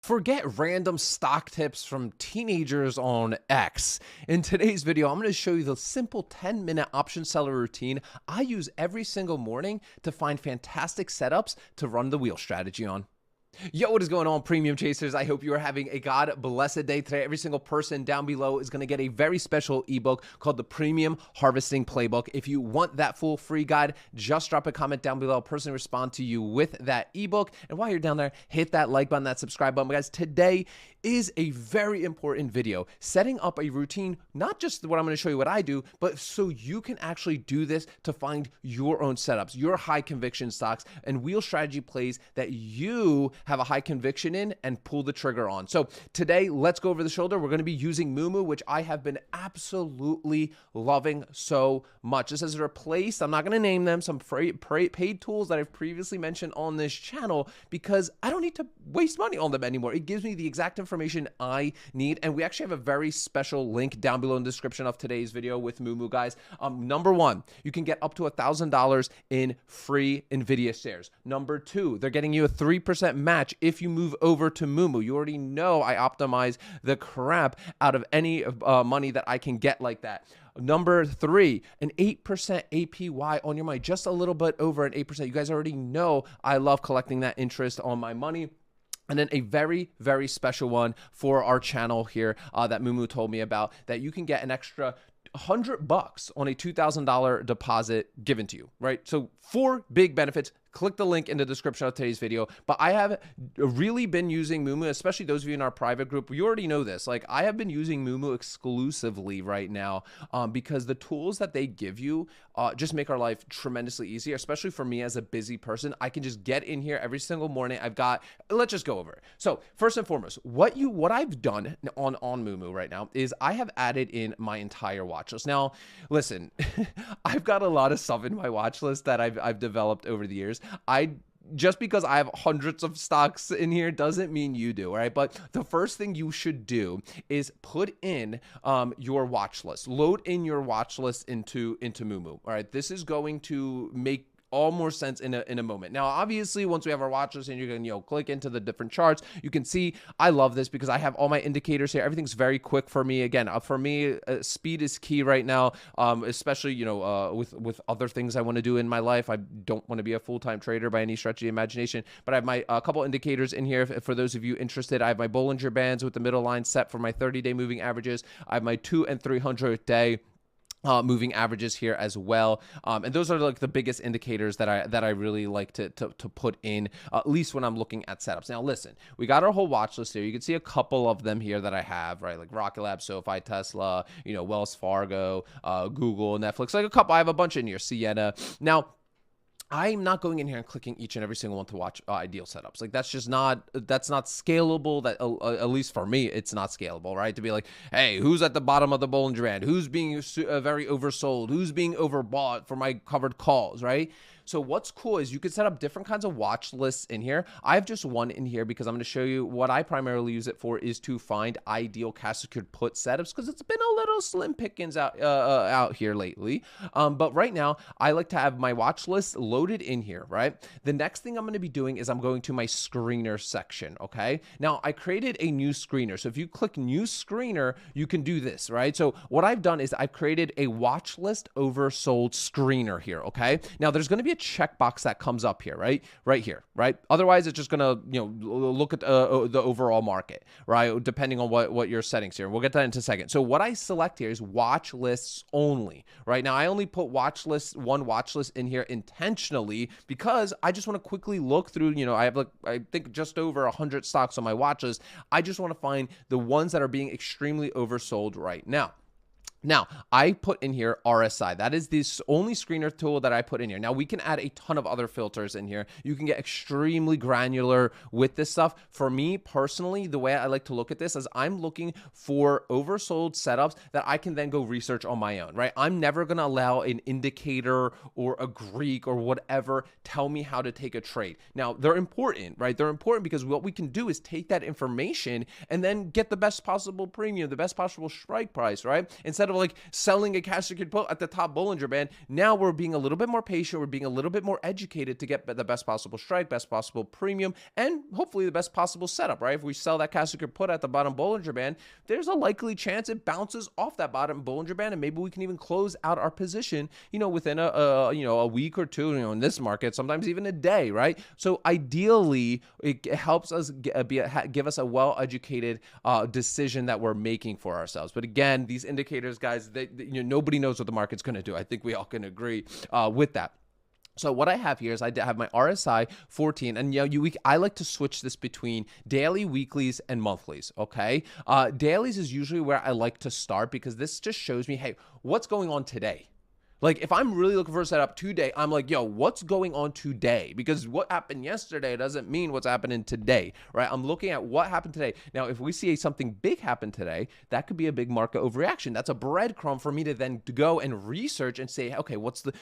Forget random stock tips from teenagers on X. In today's video, I'm going to show you the simple 10-minute option seller routine I use every single morning to find fantastic setups to run the wheel strategy on. Yo, what is going on, premium chasers? I hope you are having a God blessed day today. Every single person down below is going to get a very special ebook called the Premium Harvesting Playbook. If you want that full free guide, just drop a comment down below. I'll personally respond to you with that ebook. And while you're down there, hit that like button, that subscribe button. Guys, today is a very important video, setting up a routine, not just what I'm going to show you what I do, but so you can actually do this to find your own setups, your high conviction stocks and wheel strategy plays that you have a high conviction in and pull the trigger on. So today, let's go over the shoulder. We're going to be using Moomoo, which I have been absolutely loving so much. This has replaced, I'm not going to name them, some paid tools that I've previously mentioned on this channel because I don't need to waste money on them anymore. It gives me the exact information I need. And we actually have a very special link down below in the description of today's video with Moomoo, guys. Number one, you can get up to $1,000 in free NVIDIA shares. Number two, they're getting you a 3% match if you move over to Moomoo. You already know I optimize the crap out of any money that I can get like that. Number three, an 8% APY on your money, just a little bit over an 8%. You guys already know I love collecting that interest on my money. And then a very, very special one for our channel here that Moomoo told me about, that you can get an extra $100 on a $2,000 deposit given to you, right? So 4 big benefits. Click the link in the description of today's video. But I have really been using Moomoo, especially those of you in our private group. You already know this. Like, I have been using Moomoo exclusively right now because the tools that they give you just make our life tremendously easier, especially for me as a busy person. I can just get in here every single morning. Let's just go over it. So first and foremost, what I've done on Moomoo right now is I have added in my entire watch list. Now, listen, I've got a lot of stuff in my watch list that I've developed over the years. Just because I have hundreds of stocks in here doesn't mean you do, right? But the first thing you should do is put in your watch list. Load in your watch list into Moomoo. All right, this is going to make all more sense in a moment. Now, obviously, once we have our watch list and you can, click into the different charts, you can see I love this because I have all my indicators here. Everything's very quick for me. Again, for me, speed is key right now, especially, with other things I want to do in my life. I don't want to be a full-time trader by any stretch of the imagination, but I have my couple indicators in here. For those of you interested, I have my Bollinger Bands with the middle line set for my 30-day moving averages. I have my 200 and 300 day moving averages here as well, and those are like the biggest indicators that I really like to put in, at least when I'm looking at setups. Now listen, we got our whole watch list here. You can see a couple of them here that I have, right? Like Rocket Lab, SoFi, Tesla, Wells Fargo, Google, Netflix, like a couple. I have a bunch in here, Sienna. Now, I'm not going in here and clicking each and every single one to watch ideal setups. Like, that's not scalable. That at least for me, it's not scalable, right? To be like, hey, who's at the bottom of the Bollinger Band? Who's being very oversold? Who's being overbought for my covered calls, right? So what's cool is you can set up different kinds of watch lists in here. I have just one in here because I'm going to show you what I primarily use it for is to find ideal cash secured put setups, because it's been a little slim pickings out here lately. But right now, I like to have my watch list loaded in here, right? The next thing I'm going to be doing is I'm going to my screener section, okay? Now, I created a new screener. So if you click new screener, you can do this, right? So what I've done is I've created a watch list oversold screener here, okay? Now, there's going to be a checkbox that comes up here, right here, right? Otherwise, it's just gonna look at the overall market, right? Depending on what your settings here. We'll get that in a second. So what I select here is watch lists only. Right now, I only put one watch list in here intentionally because I just want to quickly look through. I have I think just over 100 stocks on my watch list. I just want to find the ones that are being extremely oversold right now. Now, I put in here RSI. That is the only screener tool that I put in here. Now, we can add a ton of other filters in here. You can get extremely granular with this stuff. For me, personally, the way I like to look at this is I'm looking for oversold setups that I can then go research on my own, right? I'm never going to allow an indicator or a Greek or whatever tell me how to take a trade. Now, they're important, right? They're important because what we can do is take that information and then get the best possible premium, the best possible strike price, right? Instead of of like selling a cash secured put at the top Bollinger Band, now we're being a little bit more patient. We're being a little bit more educated to get the best possible strike, best possible premium, and hopefully the best possible setup, right? If we sell that cash secured put at the bottom Bollinger Band, there's a likely chance it bounces off that bottom Bollinger Band, and maybe we can even close out our position, within a week or two, in this market, sometimes even a day, right? So ideally, it helps us give us a well-educated decision that we're making for ourselves. But again, these indicators, guys, nobody knows what the market's going to do. I think we all can agree with that. So what I have here is I have my RSI 14, and I like to switch this between daily, weeklies, and monthlies, okay? Dailies is usually where I like to start because this just shows me, hey, what's going on today? Like, if I'm really looking for a setup today, I'm like, yo, what's going on today? Because what happened yesterday doesn't mean what's happening today, right? I'm looking at what happened today. Now, if we see something big happen today, that could be a big market overreaction. That's a breadcrumb for me to then go and research and say, okay, what's the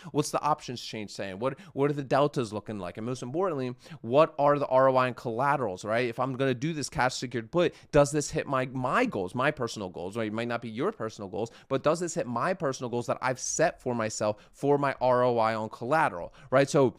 options change saying? What are the deltas looking like? And most importantly, what are the ROI and collaterals, right? If I'm going to do this cash secured put, does this hit my goals, my personal goals, right? It might not be your personal goals, but does this hit my personal goals that I've set for myself for my ROI on collateral, right? So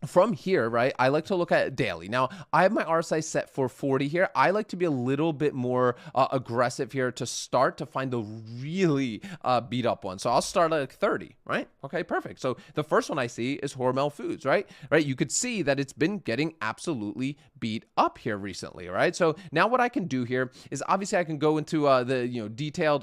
from here, right, I like to look at daily. Now, I have my RSI set for 40 here. I like to be a little bit more aggressive here to start to find the really beat up one. So I'll start at like 30, right? Okay, perfect. So the first one I see is Hormel Foods, right? You could see that it's been getting absolutely beat up here recently, right? So now what I can do here is obviously I can go into the detailed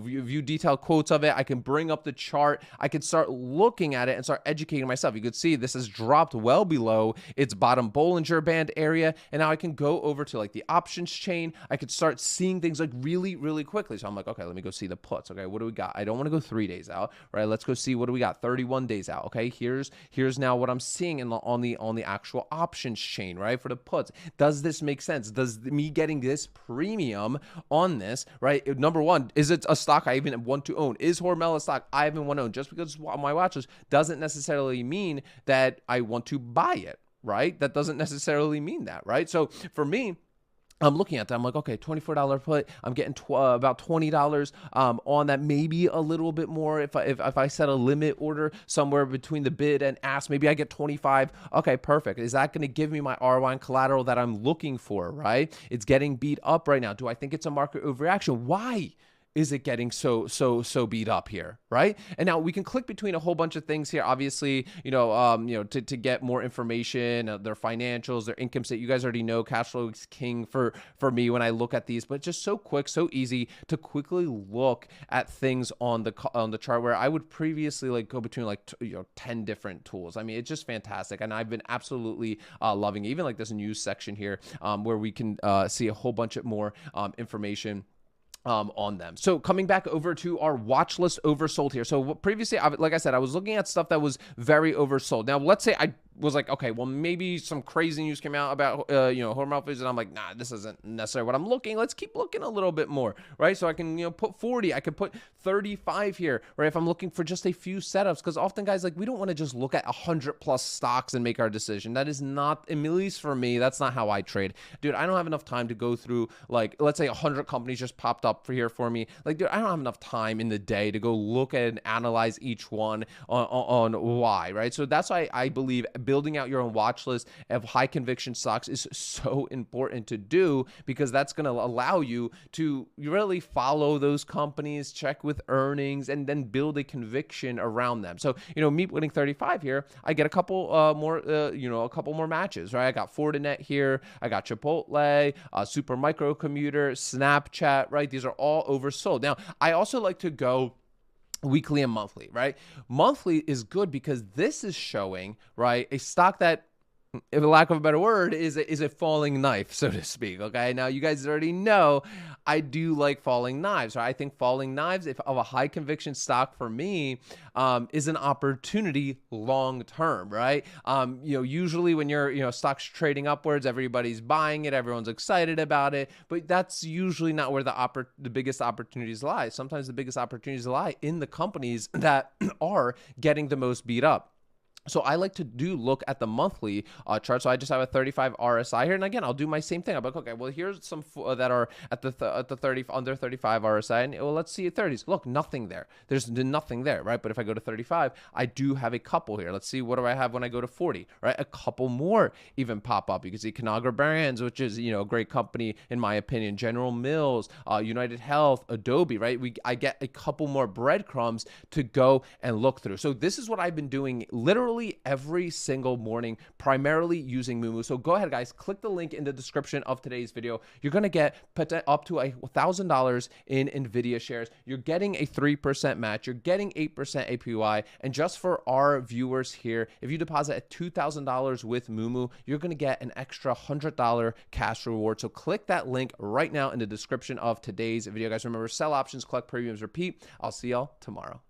view detailed quotes of it. I can bring up the chart. I can start looking at it and start educating myself. You could see this has dropped well below its bottom Bollinger Band area, and now I can go over to like the options chain. I could start seeing things like really, really quickly. So I'm like, okay, let me go see the puts. Okay, what do we got? I don't want to go 3 days out, right? Let's go see what do we got. 31 days out. Okay, here's now what I'm seeing on the actual options chain, right? For the puts, does this make sense? Does me getting this premium on this, right? Number one, is it a stock I even want to own? Is Hormel a stock I even want to own? Just because it's on my watch list doesn't necessarily mean that I want to buy it, right? That doesn't necessarily mean that, right? So for me, I'm looking at that. I'm like, okay, $24 put. I'm getting about $20 on that, maybe a little bit more if I set a limit order somewhere between the bid and ask. Maybe I get 25. Okay, perfect. Is that going to give me my ROI and collateral that I'm looking for, right? It's getting beat up right now. Do I think it's a market overreaction? Why is it getting so beat up here, right? And now we can click between a whole bunch of things here. Obviously, to get more information, their financials, their income statement. You guys already know cash flow is king for me when I look at these, but just so quick, so easy to quickly look at things on the chart where I would previously like go between like 10 different tools. I mean, it's just fantastic, and I've been absolutely loving it. Even like this news section here where we can see a whole bunch of more information on them. So coming back over to our watch list oversold here. So previously, like I said, I was looking at stuff that was very oversold. Now, let's say I was like, okay, well, maybe some crazy news came out about, Hormel Foods, and I'm like, nah, this isn't necessarily what I'm looking. Let's keep looking a little bit more, right? So I can, put 40, I could put 35 here, right? If I'm looking for just a few setups, because often guys, like, we don't want to just look at 100 plus stocks and make our decision. That is not, at least for me, that's not how I trade. Dude, I don't have enough time to go through, like, let's say 100 companies just popped up for me. Like, dude, I don't have enough time in the day to go look at and analyze each one on why, right? So that's why I believe building out your own watch list of high conviction stocks is so important to do, because that's going to allow you to really follow those companies, check with earnings, and then build a conviction around them. So, me winning 35 here, I get a couple more matches, right? I got Fortinet here. I got Chipotle, Super Micro Commuter, Snapchat, right? These are all oversold. Now, I also like to go weekly and monthly, right? Monthly is good because this is showing, right, a stock that, for lack of a better word, is a falling knife, so to speak. Okay, now you guys already know I do like falling knives, right? I think falling knives, if of a high conviction stock for me, is an opportunity long term, right? Usually when you're stocks trading upwards, everybody's buying it, everyone's excited about it, but that's usually not where the biggest opportunities lie. Sometimes the biggest opportunities lie in the companies that are getting the most beat up. So I like to look at the monthly chart. So I just have a 35 RSI here, and again, I'll do my same thing. I'm like, okay, well, here's some that are at the 30 under 35 RSI, and well, let's see at 30s. Look, nothing there. There's nothing there, right? But if I go to 35, I do have a couple here. Let's see, what do I have when I go to 40, right? A couple more even pop up. You can see Conagra Brands, which is a great company in my opinion. General Mills, United Health, Adobe, right? I get a couple more breadcrumbs to go and look through. So this is what I've been doing literally every single morning, primarily using Moomoo. So go ahead, guys, click the link in the description of today's video. You're going to get up to $1,000 in NVIDIA shares. You're getting a 3% match. You're getting 8% APY. And just for our viewers here, if you deposit at $2,000 with Moomoo, you're going to get an extra $100 cash reward. So click that link right now in the description of today's video, guys. Remember, sell options, collect premiums, repeat. I'll see y'all tomorrow.